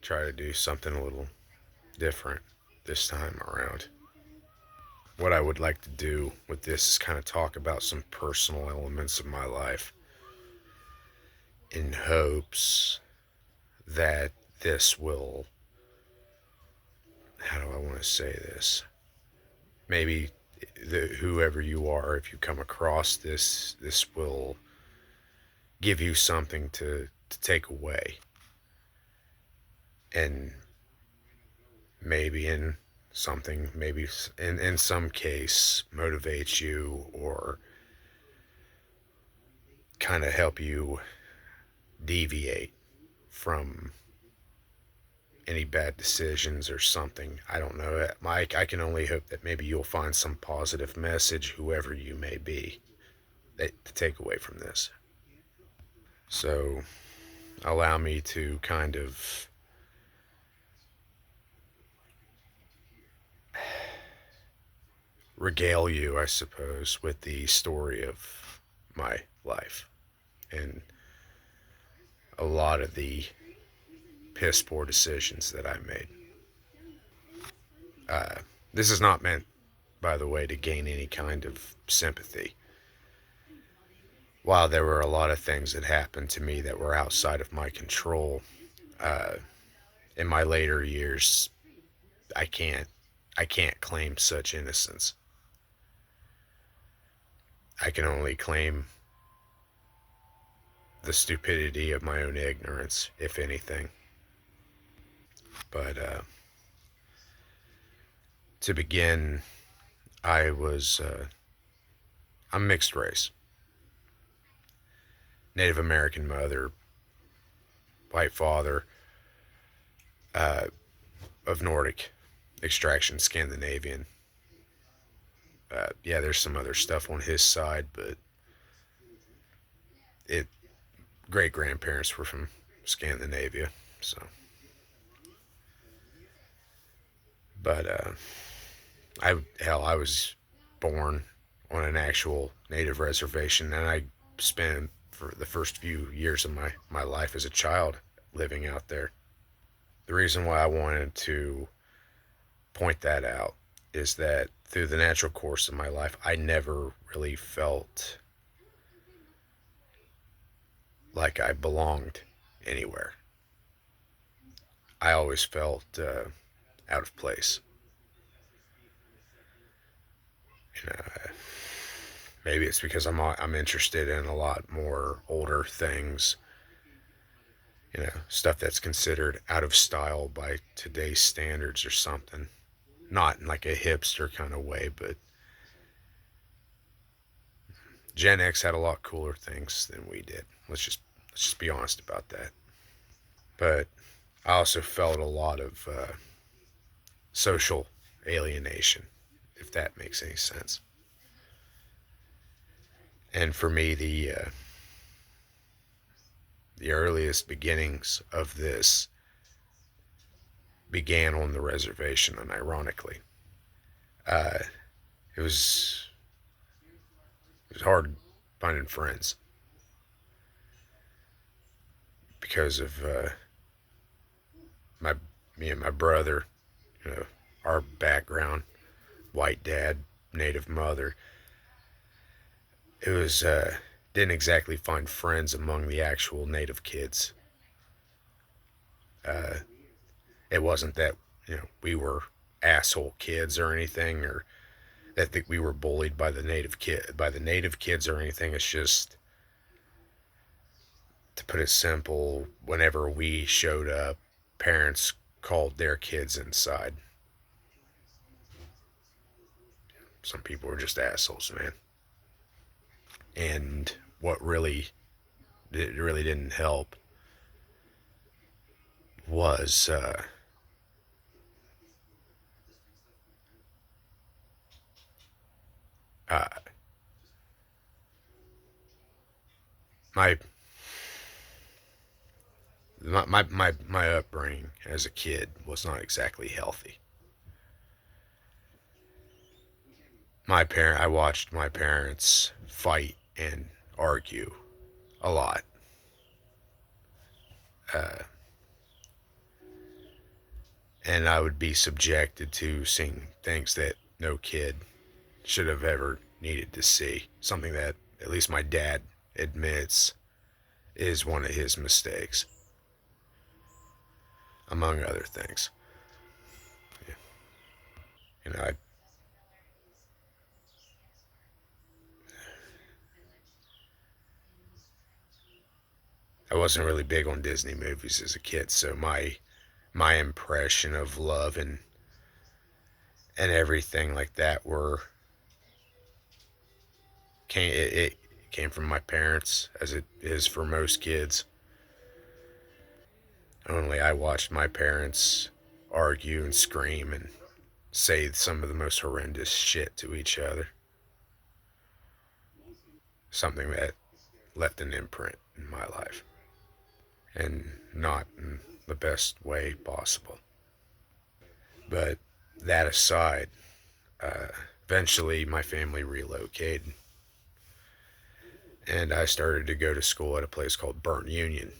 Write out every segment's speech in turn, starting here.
try to do something a little different this time around. What I would like to do with this is kind of talk about some personal elements of my life in hopes that this will, how do I want to say this? Maybe whoever you are, if you come across this will give you something to take away. And maybe in something, maybe in some case, motivates you or kind of help you deviate from any bad decisions or something. I don't know. Mike, I can only hope that maybe you'll find some positive message, whoever you may be, to take away from this. So, allow me to kind of regale you, I suppose, with the story of my life and a lot of the piss poor decisions that I made. This is not meant, by the way, to gain any kind of sympathy. While there were a lot of things that happened to me that were outside of my control, in my later years, I can't I can't claim such innocence. I can only claim the stupidity of my own ignorance, if anything. But to begin, I was I'm mixed race, Native American mother, white father, of Nordic extraction, Scandinavian. Yeah, there's some other stuff on his side, but it great grandparents were from Scandinavia. So, but I was born on an actual native reservation, and I spent for the first few years of my life as a child living out there. The reason why I wanted to point that out is that through the natural course of my life, I never really felt like I belonged anywhere. I always felt out of place. You know, maybe it's because I'm interested in a lot more older things. You know, stuff that's considered out of style by today's standards or something. Not in like a hipster kind of way, but Gen X had a lot cooler things than we did. Let's just be honest about that. But I also felt a lot of social alienation, if that makes any sense. And for me, the earliest beginnings of this began on the reservation, and ironically, uh, it was it was hard finding friends because of my me and my brother, you know, our background, white dad, native mother. It was didn't exactly find friends among the actual native kids. Uh, it wasn't that we were asshole kids or anything, or that we were bullied by the native kids or anything. It's just, to put it simple, whenever we showed up, parents called their kids inside. Some people were just assholes, man. And what really it really didn't help was uh, my my upbringing as a kid was not exactly healthy. I watched my parents fight and argue a lot. Uh, and I would be subjected to seeing things that no kid should have ever needed to see. Something that at least my dad admits is one of his mistakes, among other things. You know, I wasn't really big on Disney movies as a kid, so my impression of love and everything like that it came from my parents, as it is for most kids. Only I watched my parents argue and scream and say some of the most horrendous shit to each other. Something that left an imprint in my life, and not in the best way possible. But that aside, eventually my family relocated, and I started to go to school at a place called Burnt Union.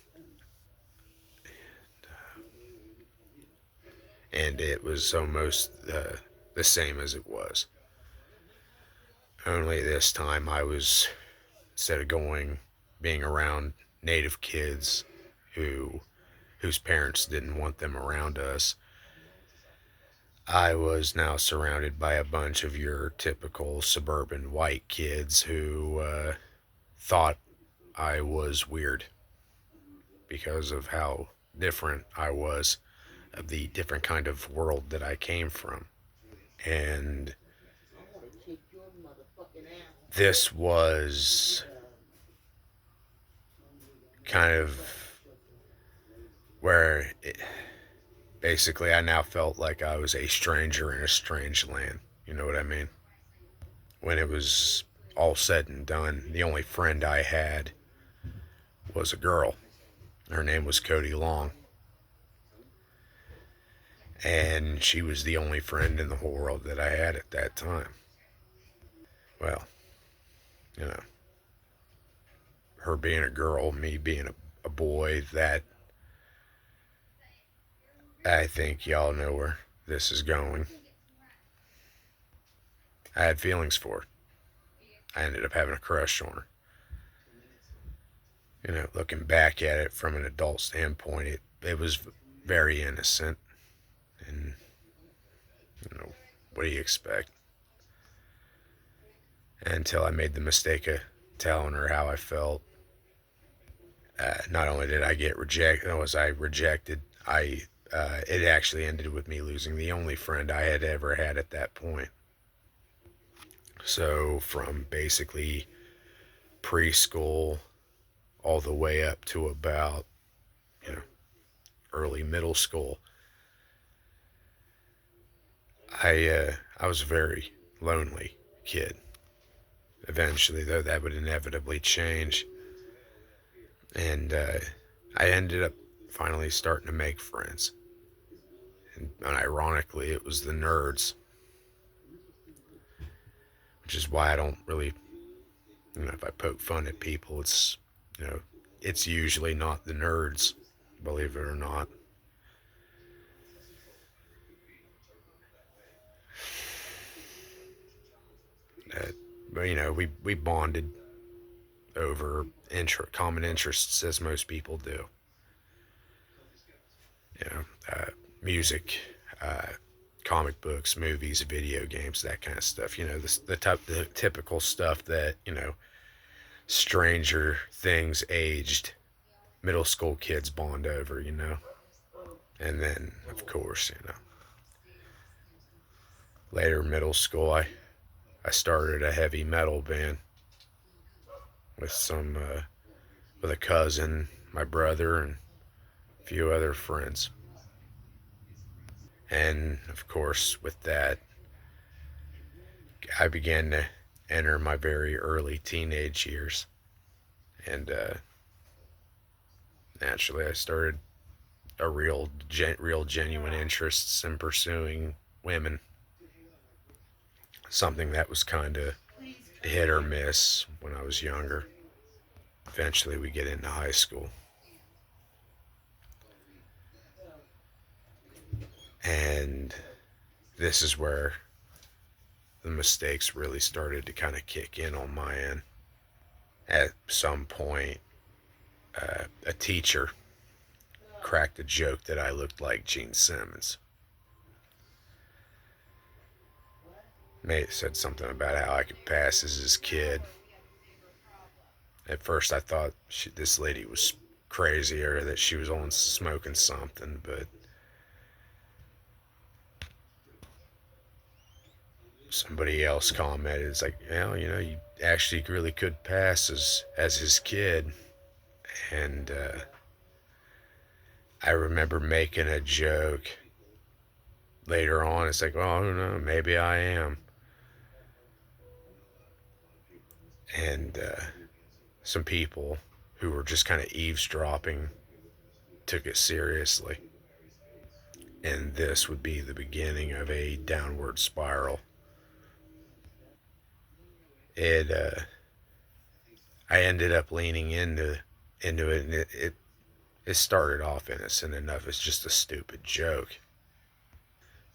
And it was almost the same as it was. Only this time I was, instead of being around native kids who whose parents didn't want them around us, I was now surrounded by a bunch of your typical suburban white kids who thought I was weird because of how different I was, of the different kind of world that I came from. And this was kind of where basically I now felt like I was a stranger in a strange land. You know what I mean? When it was all said and done, the only friend I had was a girl. Her name was Cody Long. And she was the only friend in the whole world that I had at that time. Well, you know, her being a girl, me being a boy, that I think y'all know where this is going. I had feelings for her. I ended up having a crush on her. You know, looking back at it from an adult standpoint, it was very innocent. And, you know, what do you expect? Until I made the mistake of telling her how I felt. Not only did I get rejected, was I rejected, it actually ended with me losing the only friend I had ever had at that point. So from basically preschool all the way up to about, you know, early middle school, I was a very lonely kid. Eventually, though, that would inevitably change, and I ended up finally starting to make friends. And ironically, it was the nerds, which is why I don't really, you know, if I poke fun at people, you know, it's usually not the nerds, believe it or not. Uh, but you know, we bonded over common interests as most people do. You know, music, uh, comic books, movies, video games, that kind of stuff. You know, the typical stuff that, you know, Stranger Things aged middle school kids bond over. You know, and then of course, you know, later middle school, I started a heavy metal band with with a cousin, my brother, and a few other friends. And of course, with that, I began to enter my very early teenage years. And naturally, I started a real genuine interests in pursuing women. Something that was kind of hit or miss when I was younger. Eventually, we get into high school. And this is where the mistakes really started to kind of kick in on my end. At some point, a teacher cracked a joke that I looked like Gene Simmons. Mate said something about how I could pass as his kid. At first, I thought this lady was crazy or that she was on smoking something, but somebody else commented, it's like, well, you actually really could pass as his kid. And I remember making a joke later on. It's like, well, I don't know, maybe I am. And some people who were just kind of eavesdropping took it seriously. And this would be the beginning of a downward spiral. It I ended up leaning into it, and it started off innocent enough. It's just a stupid joke.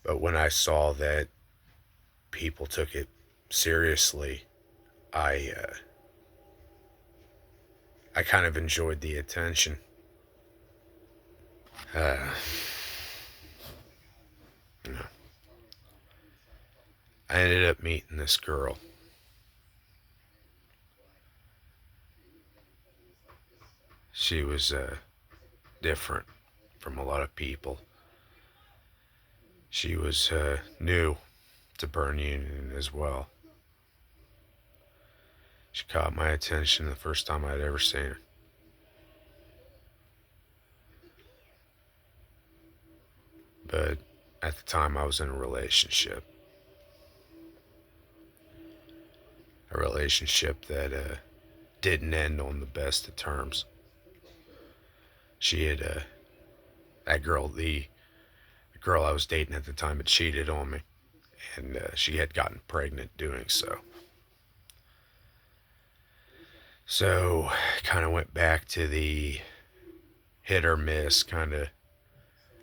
But when I saw that people took it seriously, I I kind of enjoyed the attention. Uh, you know, I ended up meeting this girl. She was different from a lot of people. She was new to Burn Union as well. She caught my attention the first time I'd ever seen her. But at the time, I was in a relationship. A relationship that didn't end on the best of terms. She had, the girl I was dating at the time had cheated on me, and she had gotten pregnant doing so. So, kind of went back to the hit or miss kind of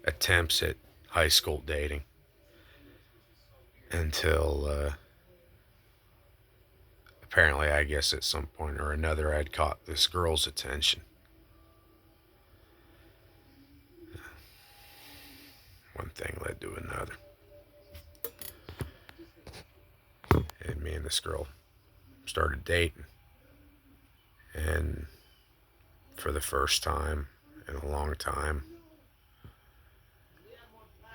attempts at high school dating until apparently, I guess at some point or another, I'd caught this girl's attention. One thing led to another. And me and this girl started dating. And for the first time in a long time,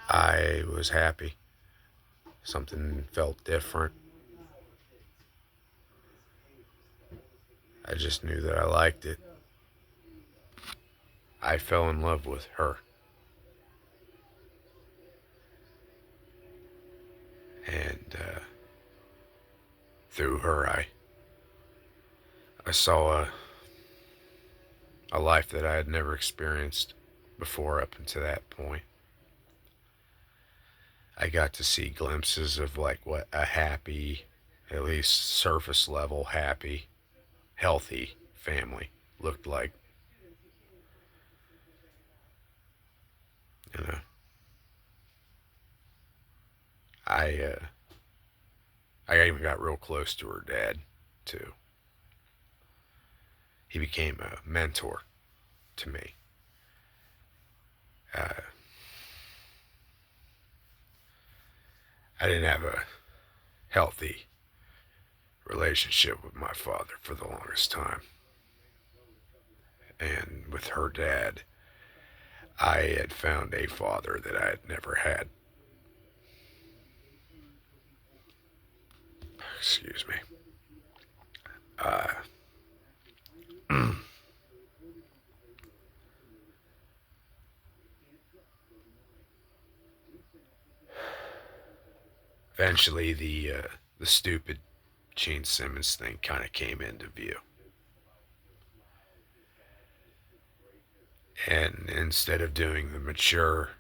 I was happy. Something felt different. I just knew that I liked it. I fell in love with her. And through her, I saw a life that I had never experienced before up until that point. I got to see glimpses of like what a happy, at least surface level happy, healthy family looked like. You know, I I even got real close to her dad too. He became a mentor to me. Uh, I didn't have a healthy relationship with my father for the longest time. And with her dad, I had found a father that I had never had. Excuse me. Uh, Eventually, the stupid Gene Simmons thing kind of came into view. And instead of doing the mature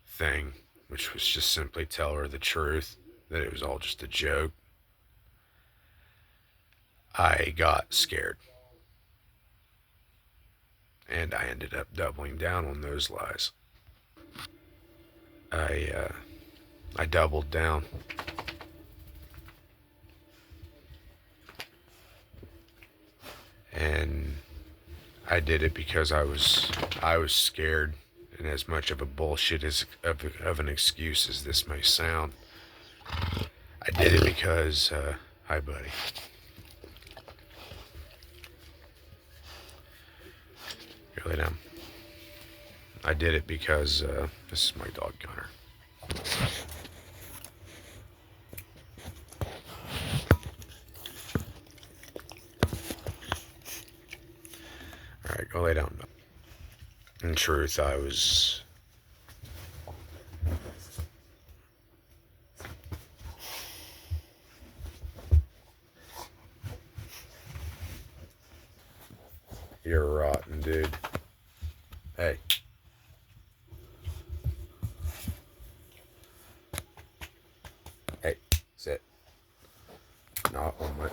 thing, which was just simply tell her the truth, that it was all just a joke, I got scared. And I ended up doubling down on those lies. I I doubled down. And I did it because I was scared, and as much of a bullshit as of an excuse as this may sound, I did it because hi buddy. Go lay down. I did it because this is my dog Gunner. All right, go lay down. In truth, I was you're rotten, dude. Hey. Hey, sit. Not on my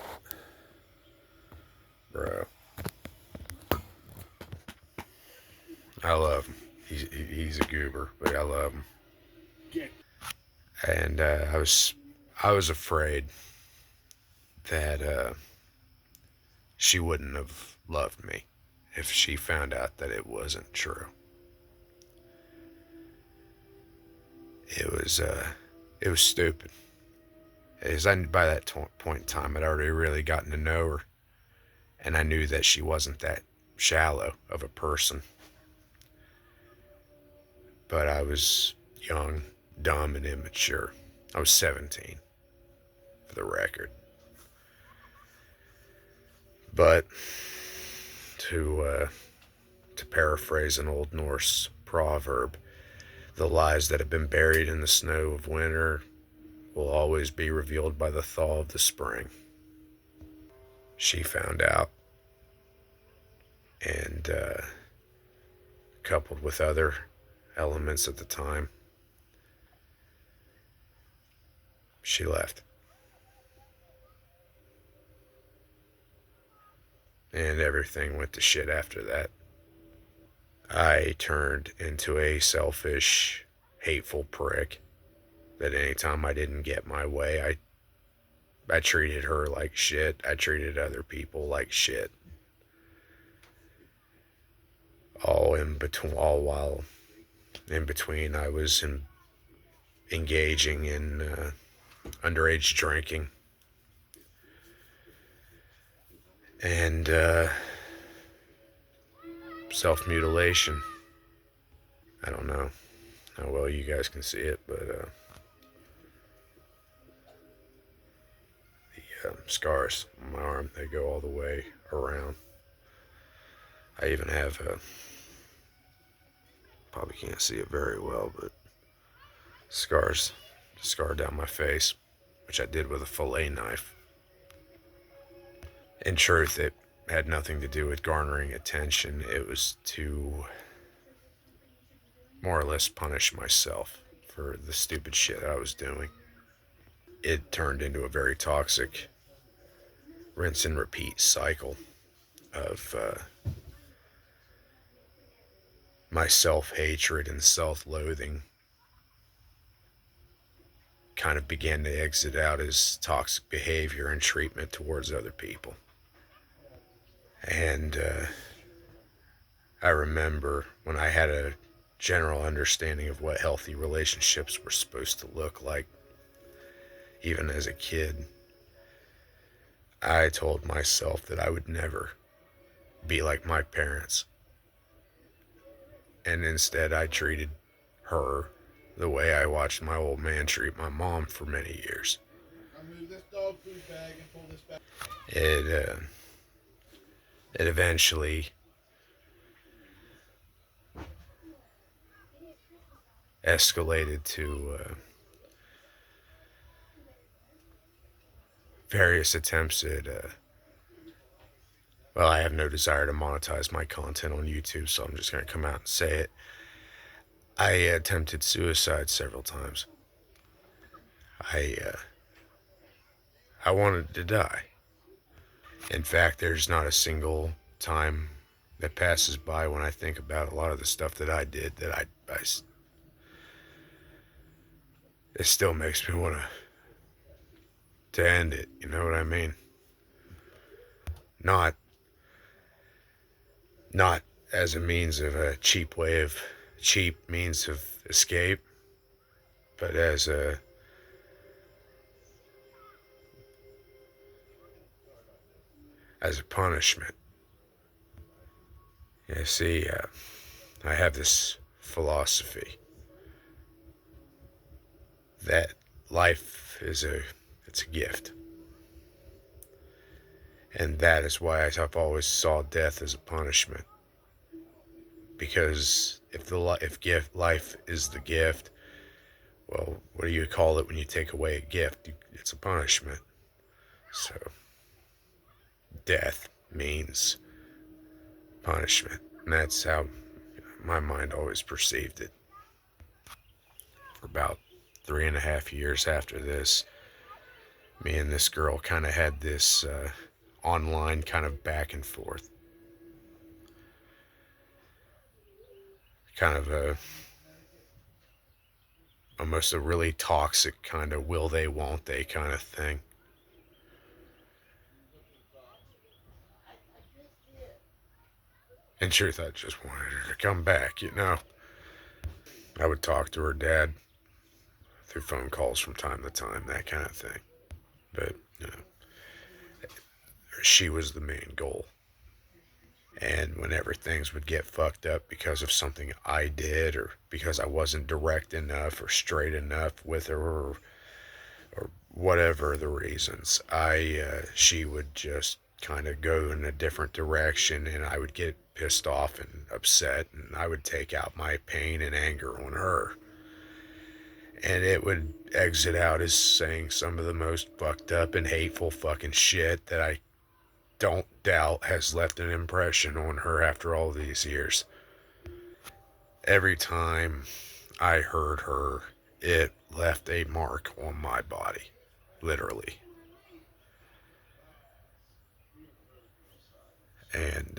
bro. I love him. He's a goober, but I love him. And I was afraid that she wouldn't have loved me if she found out that it wasn't true. It was stupid. As by that point in time, I'd already really gotten to know her, and I knew that she wasn't that shallow of a person. But I was young, dumb, and immature. I was 17, for the record. But to paraphrase an old Norse proverb, the lies that have been buried in the snow of winter will always be revealed by the thaw of the spring. She found out, and coupled with other elements at the time, she left. And everything went to shit after that. I turned into a selfish, hateful prick that anytime I didn't get my way, I treated her like shit. I treated other people like shit. All while in between I was engaging in underage drinking and self-mutilation. I don't know how well you guys can see it, but the scars on my arm, they go all the way around. I even have probably can't see it very well, but scar down my face, which I did with a fillet knife. In truth, it had nothing to do with garnering attention. It was to more or less punish myself for the stupid shit I was doing. It turned into a very toxic rinse and repeat cycle of my self-hatred and self-loathing kind of began to exit out as toxic behavior and treatment towards other people. And I remember when I had a general understanding of what healthy relationships were supposed to look like, even as a kid, I told myself that I would never be like my parents. And instead, I treated her the way I watched my old man treat my mom for many years. It eventually escalated to various attempts at well, I have no desire to monetize my content on YouTube, so I'm just going to come out and say it. I attempted suicide several times. I wanted to die. In fact, there's not a single time that passes by when I think about a lot of the stuff that I did that I it still makes me want to end it. You know what I mean? Not not as a means of a cheap means of escape, but as a punishment. You see, I have this philosophy that life is it's a gift, and that is why I've always saw death as a punishment. Because if life is the gift, well, what do you call it when you take away a gift? It's a punishment. So death means punishment, and that's how my mind always perceived it. For about 3.5 years after this, me and this girl kind of had this online kind of back and forth, kind of almost a really toxic kind of will they won't they kind of thing. In truth, I just wanted her to come back, you know. I would talk to her dad through phone calls from time to time, that kind of thing. But, you know, she was the main goal. And whenever things would get fucked up because of something I did, or because I wasn't direct enough or straight enough with her, or whatever the reasons, she would just kind of go in a different direction, and I would get pissed off and upset, and I would take out my pain and anger on her. And it would exit out as saying some of the most fucked up and hateful fucking shit that I don't doubt has left an impression on her after all these years. Every time I heard her, it left a mark on my body, literally. And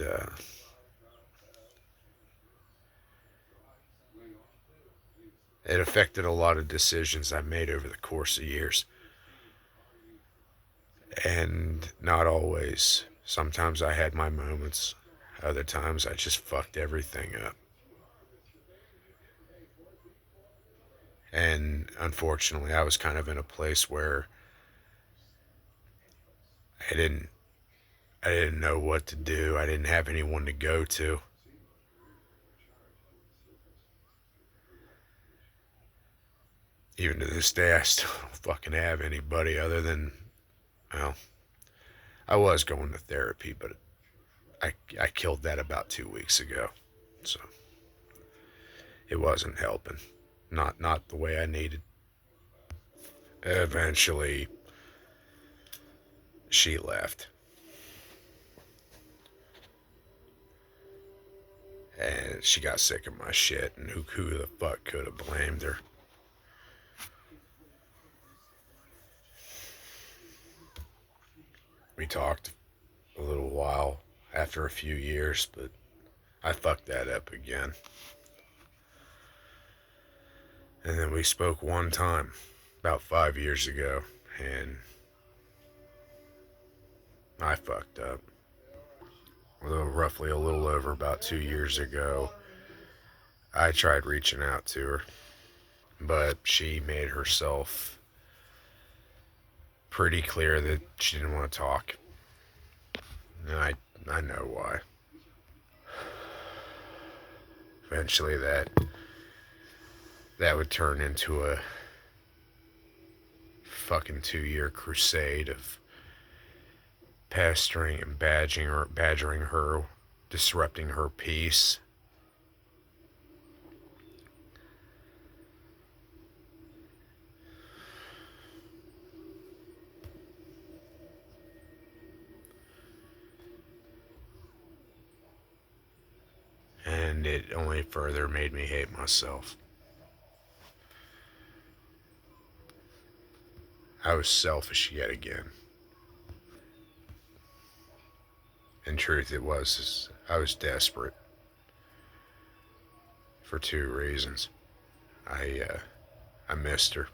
it affected a lot of decisions I made over the course of years. And not always. Sometimes I had my moments. Other times I just fucked everything up. And unfortunately, I was kind of in a place where I didn't I didn't know what to do. I didn't have anyone to go to. Even to this day, I still don't fucking have anybody other than, well, I was going to therapy, but I killed that about 2 weeks ago. So it wasn't helping. Not the way I needed. Eventually, she left. And she got sick of my shit, and who the fuck could have blamed her? We talked a little while after a few years, but I fucked that up again. And then we spoke one time about 5 years ago, and I fucked up. Although roughly a little over about 2 years ago, I tried reaching out to her, but she made herself pretty clear that she didn't want to talk. And I know why. Eventually that would turn into a fucking 2 year crusade of pestering and badgering her, disrupting her peace. And it only further made me hate myself. I was selfish yet again. In truth, I was desperate for two reasons. I missed her,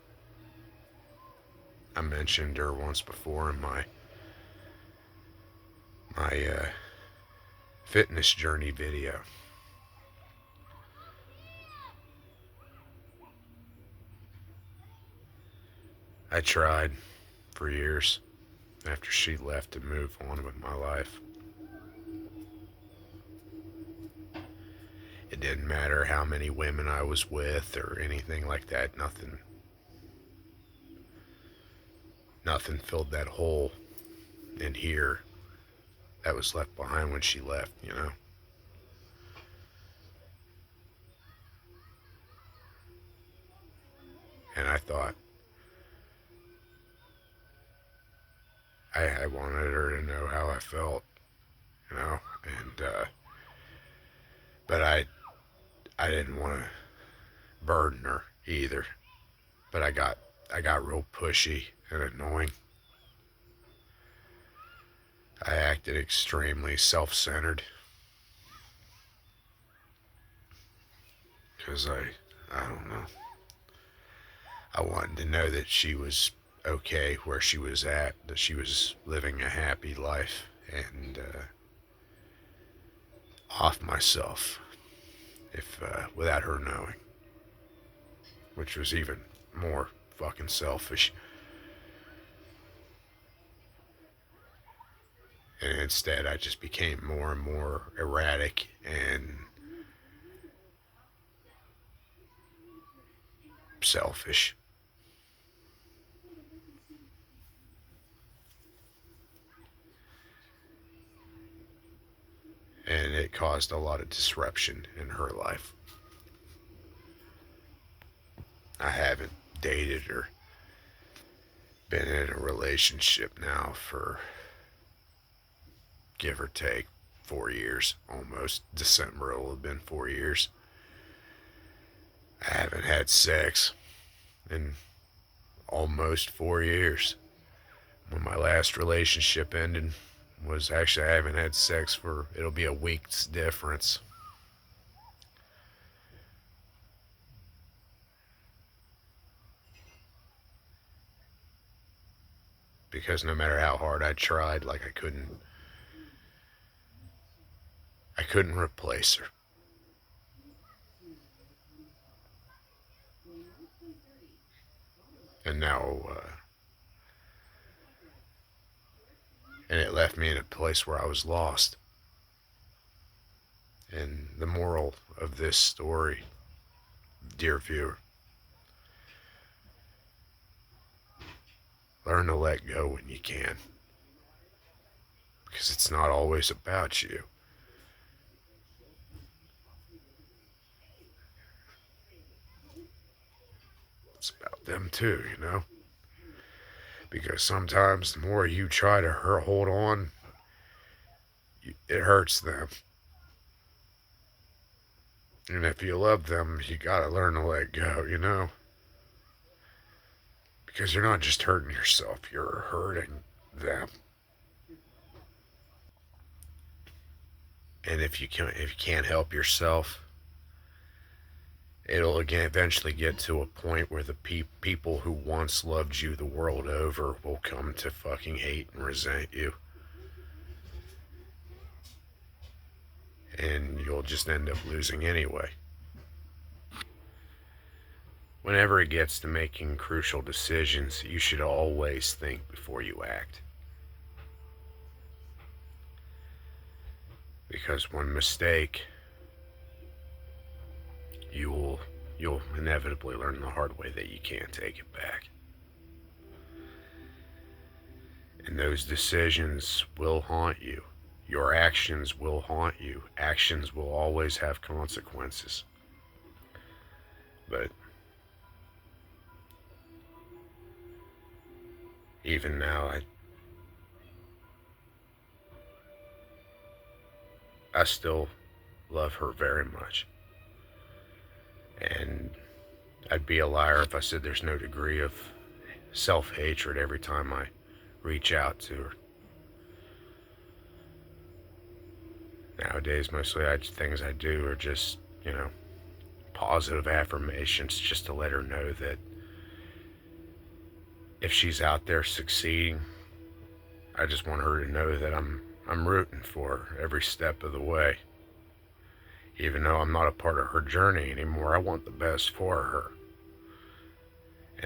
I mentioned her once before in my fitness journey video. I tried for years after she left to move on with my life. It didn't matter how many women I was with or anything like that. Nothing filled that hole in here that was left behind when she left, you know? And I thought, I wanted her to know how I felt, you know? But I didn't want to burden her either. But I got real pushy and annoying. I acted extremely self-centered. Because I don't know. I wanted to know that she was okay where she was at, that she was living a happy life, and off myself, if without her knowing, which was even more fucking selfish. And instead, I just became more and more erratic and selfish. And it caused a lot of disruption in her life. I haven't dated or been in a relationship now for, give or take, 4 years almost. December it will have been 4 years. I haven't had sex in almost 4 years. When my last relationship ended, was actually, I haven't had sex for, it'll be a week's difference. Because no matter how hard I tried, like I couldn't replace her. And now, and it left me in a place where I was lost. And the moral of this story, dear viewer, learn to let go when you can. Because it's not always about you. It's about them too, you know? Because sometimes the more you try to hold on, it hurts them. And if you love them, you gotta learn to let go, you know? Because you're not just hurting yourself, you're hurting them. And if you can't help yourself, it'll again eventually get to a point where the people who once loved you the world over will come to fucking hate and resent you. And you'll just end up losing anyway. Whenever it gets to making crucial decisions, you should always think before you act. Because one mistake, you'll inevitably learn the hard way that you can't take it back. And those decisions will haunt you. Your actions will haunt you. Actions will always have consequences. But even now, I still love her very much. And I'd be a liar if I said there's no degree of self-hatred every time I reach out to her. Nowadays, mostly things I do are just, you know, positive affirmations just to let her know that if she's out there succeeding, I just want her to know that I'm rooting for her every step of the way. Even though I'm not a part of her journey anymore, I want the best for her.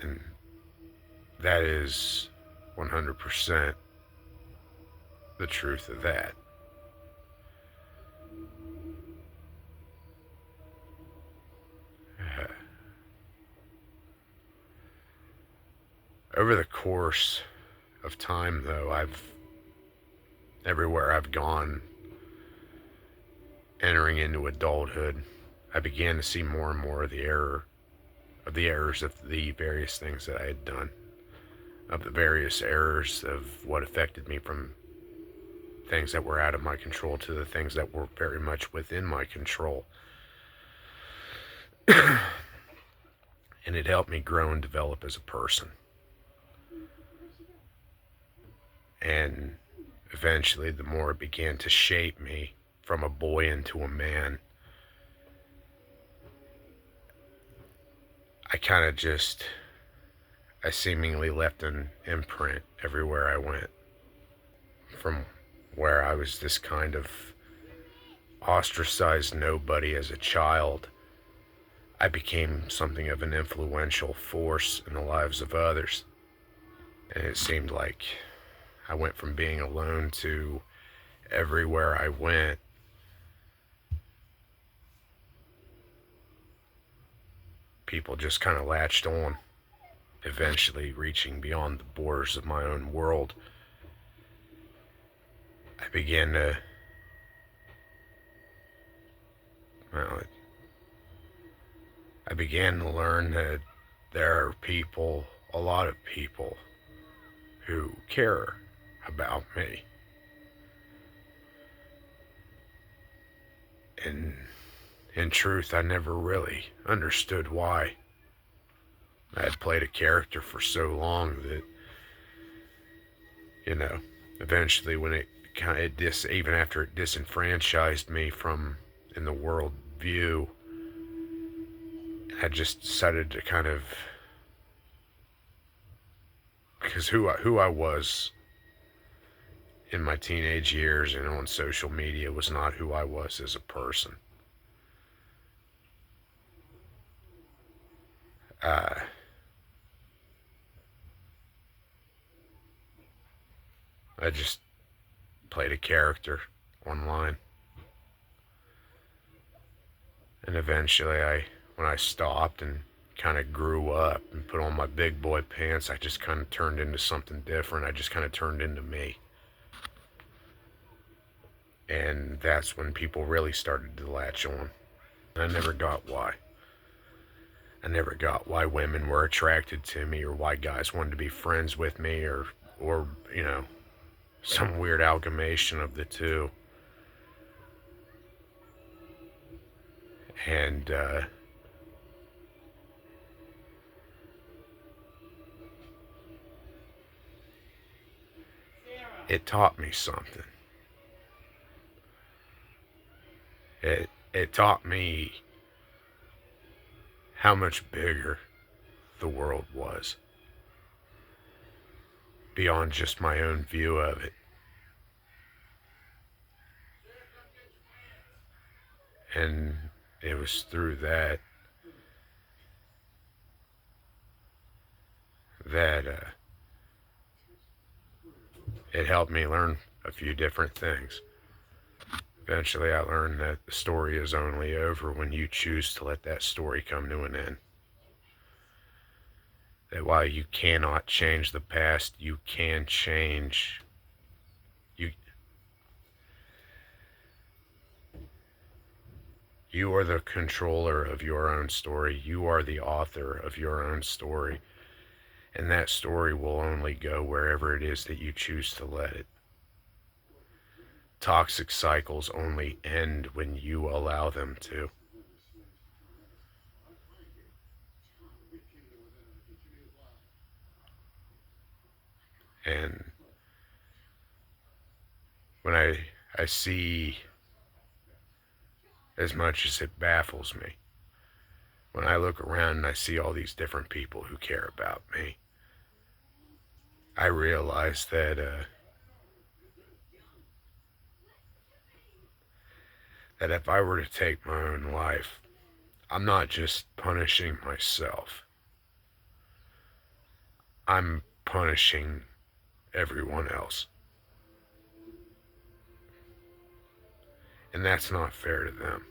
And that is 100% the truth of that. Over the course of time, though, everywhere I've gone, entering into adulthood, I began to see more and more of the errors of the various things that I had done, of the various errors of what affected me, from things that were out of my control to the things that were very much within my control. And it helped me grow and develop as a person. And eventually, the more it began to shape me from a boy into a man, I seemingly left an imprint everywhere I went. From where I was this kind of ostracized nobody as a child, I became something of an influential force in the lives of others. And it seemed like I went from being alone to everywhere I went, people just kind of latched on, eventually reaching beyond the borders of my own world. I began to, well, I began to learn that there are people, a lot of people, who care about me. And in truth, I never really understood why. I had played a character for so long that, eventually when even after it disenfranchised me from in the world view, I just decided to kind of, because who I was in my teenage years and on social media was not who I was as a person. I just played a character online. And eventually, when I stopped and kind of grew up and put on my big boy pants, I just kind of turned into something different. I just kind of turned into me. And that's when people really started to latch on. And I never got why. I never got why women were attracted to me, or why guys wanted to be friends with me, or some weird amalgamation of the two. And it taught me something. It taught me how much bigger the world was, beyond just my own view of it. And it was through that it helped me learn a few different things. Eventually, I learned that the story is only over when you choose to let that story come to an end. That while you cannot change the past, you can change. You are the controller of your own story. You are the author of your own story. And that story will only go wherever it is that you choose to let it. Toxic cycles only end when you allow them to. And when I see, as much as it baffles me, when I look around and I see all these different people who care about me, I realized that if I were to take my own life, I'm not just punishing myself. I'm punishing everyone else. And that's not fair to them.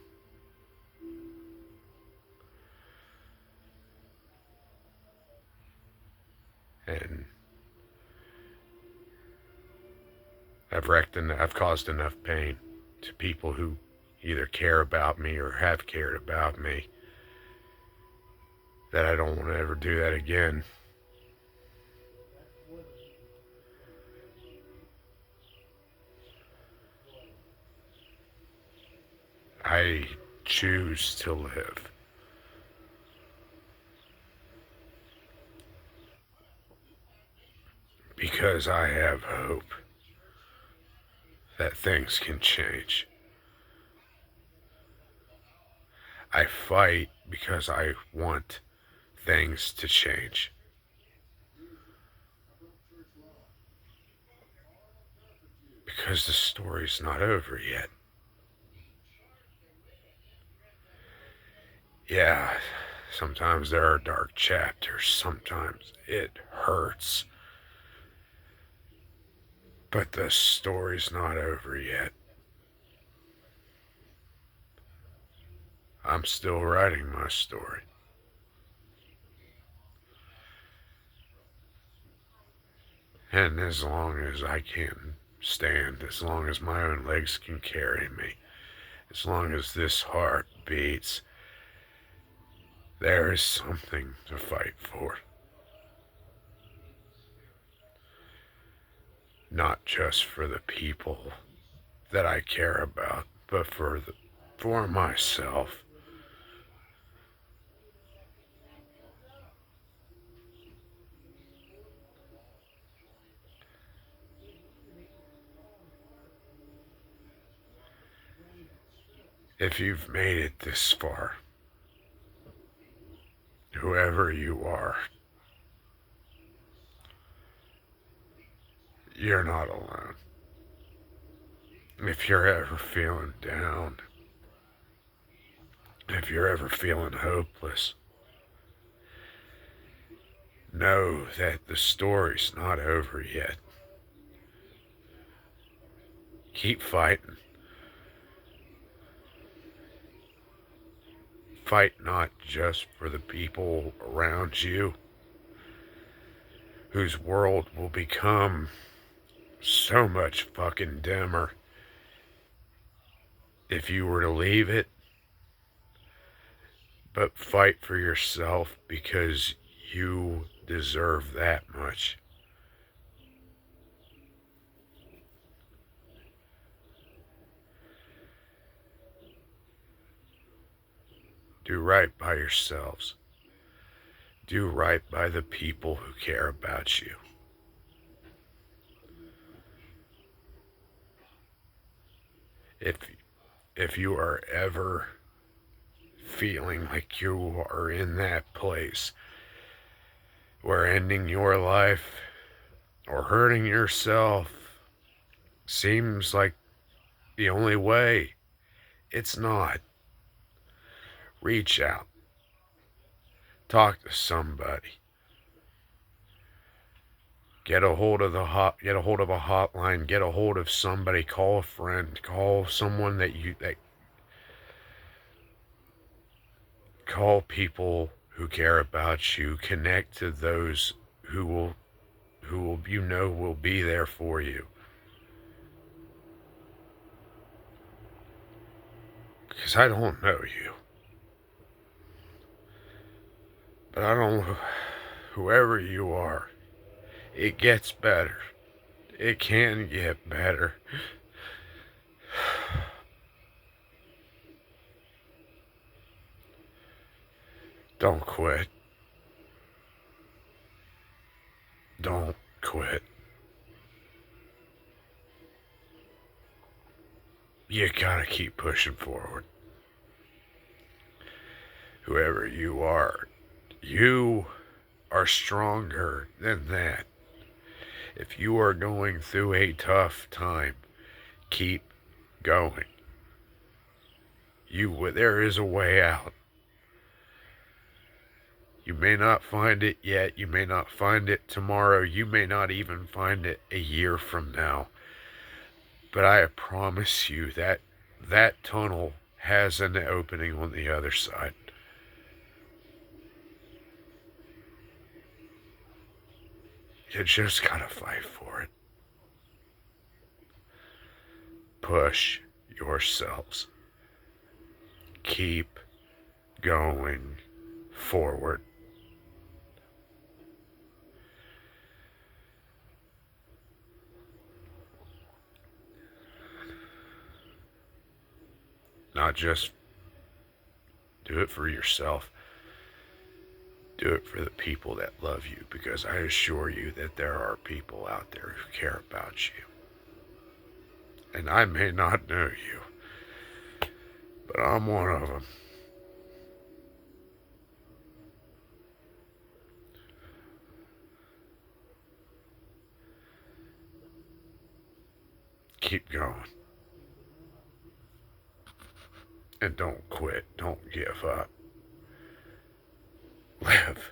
And I've caused enough pain to people who either care about me or have cared about me that I don't want to ever do that again. I choose to live. Because I have hope that things can change. I fight because I want things to change. Because the story's not over yet. Yeah, sometimes there are dark chapters, sometimes it hurts. But the story's not over yet. I'm still writing my story. And as long as I can stand, as long as my own legs can carry me, as long as this heart beats, there is something to fight for. Not just for the people that I care about, but for myself. If you've made it this far, whoever you are, you're not alone. If you're ever feeling down, if you're ever feeling hopeless, know that the story's not over yet. Keep fighting. Fight not just for the people around you, whose world will become so much fucking dimmer if you were to leave it, but fight for yourself because you deserve that much. Do right by yourselves. Do right by the people who care about you. If if you are ever feeling like you are in that place where ending your life or hurting yourself seems like the only way, it's not. Reach out. Talk to somebody. Get a hold of a hotline, get a hold of somebody, call a friend, call someone that call people who care about you, connect to those who will will be there for you. Because I don't know you. But I don't know, whoever you are, it gets better. It can get better. Don't quit. Don't quit. You gotta keep pushing forward. Whoever you are stronger than that. If you are going through a tough time, keep going. There is a way out. You may not find it yet. You may not find it tomorrow. You may not even find it a year from now. But I promise you that that tunnel has an opening on the other side. You just gotta fight for it. Push yourselves. Keep going forward. Not just do it for yourself. Do it for the people that love you, because I assure you that there are people out there who care about you. And I may not know you, but I'm one of them. Keep going. And don't quit. Don't give up. Live.